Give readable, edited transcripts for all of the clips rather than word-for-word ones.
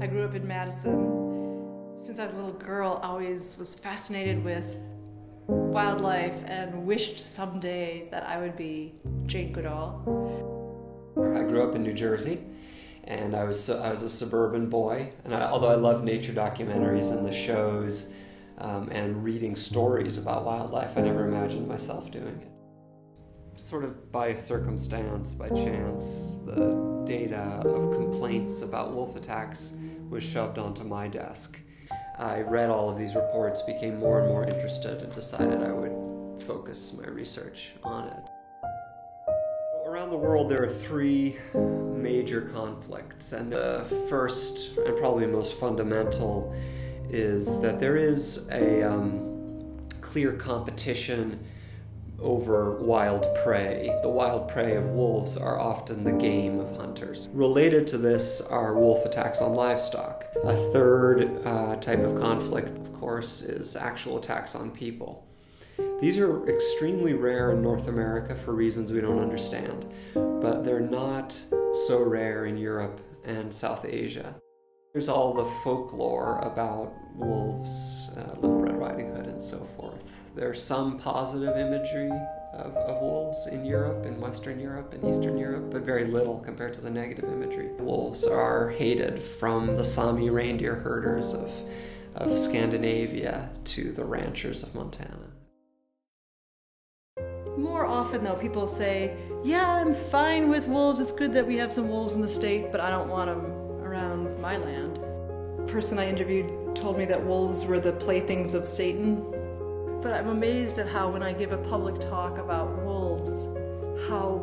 I grew up in Madison. Since I was a little girl, I always was fascinated with wildlife and wished someday that I would be Jane Goodall. I grew up in New Jersey, and I was a suburban boy. And although I love nature documentaries and the shows and reading stories about wildlife, I never imagined myself doing it. Sort of by circumstance, by chance, the data of complaints about wolf attacks was shoved onto my desk. I read all of these reports, became more and more interested, and decided I would focus my research on it. Around the world, there are three major conflicts, and the first and probably most fundamental is that there is a clear competition over wild prey. The wild prey of wolves are often the game of hunters. Related to this are wolf attacks on livestock. A third type of conflict, of course, is actual attacks on people. These are extremely rare in North America for reasons we don't understand, but they're not so rare in Europe and South Asia. There's all the folklore about wolves, Little Red Riding Hood and so forth. There's some positive imagery of wolves in Europe, in Western Europe and Eastern Europe, but very little compared to the negative imagery. Wolves are hated from the Sami reindeer herders of Scandinavia to the ranchers of Montana. More often though, people say, yeah, I'm fine with wolves, it's good that we have some wolves in the state, but I don't want them around my land. The person I interviewed told me that wolves were the playthings of Satan. But I'm amazed at how when I give a public talk about wolves, how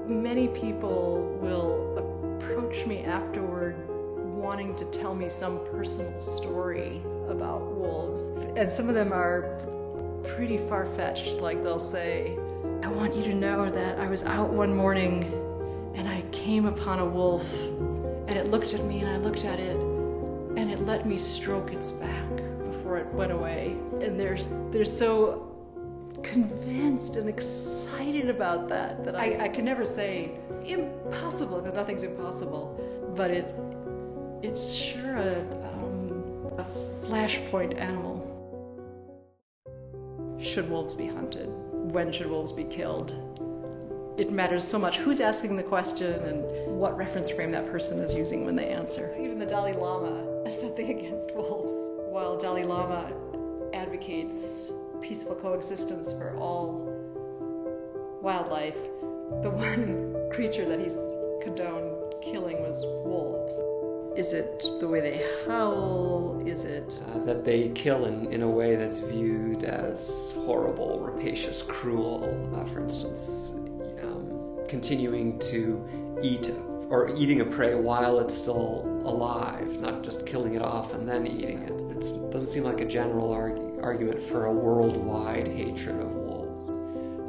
many people will approach me afterward wanting to tell me some personal story about wolves. And some of them are pretty far-fetched, like they'll say, I want you to know that I was out one morning and I came upon a wolf and it looked at me and I looked at it and it let me stroke its back before it went away. And they're so convinced and excited about that I can never say impossible, because nothing's impossible, but it's sure a flashpoint animal. Should wolves be hunted? When should wolves be killed? It matters so much who's asking the question and what reference frame that person is using when they answer. Even the Dalai Lama has something against wolves. While Dalai Lama advocates peaceful coexistence for all wildlife, the one creature that he's condoned killing was wolves. Is it the way they howl? Is it that they kill in a way that's viewed as horrible, rapacious, cruel? For instance, continuing to eat or eating a prey while it's still alive, not just killing it off and then eating it. It doesn't seem like a general argument for a worldwide hatred of wolves.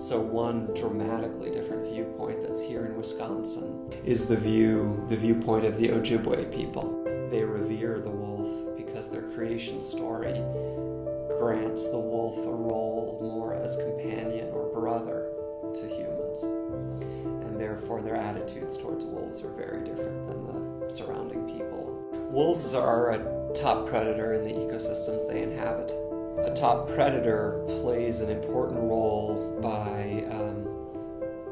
So one dramatically different viewpoint that's here in Wisconsin is the viewpoint of the Ojibwe people. They revere the wolf because their creation story grants the wolf a role more as companion or brother to humans. And therefore their attitudes towards wolves are very different than the surrounding people. Wolves are a top predator in the ecosystems they inhabit. A top predator plays an important role by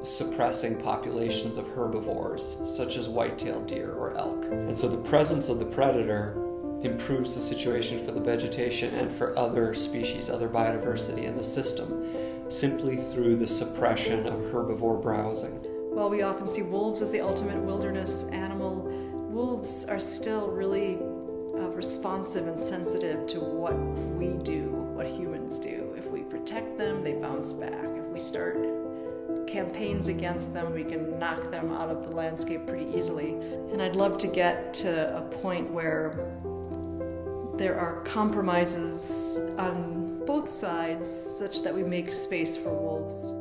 suppressing populations of herbivores, such as white-tailed deer or elk. And so the presence of the predator improves the situation for the vegetation and for other species, other biodiversity in the system, simply through the suppression of herbivore browsing. While we often see wolves as the ultimate wilderness animal, wolves are still really responsive and sensitive to what we do, what humans do. If we protect them, they bounce back. If we start campaigns against them, we can knock them out of the landscape pretty easily. And I'd love to get to a point where there are compromises on both sides such that we make space for wolves.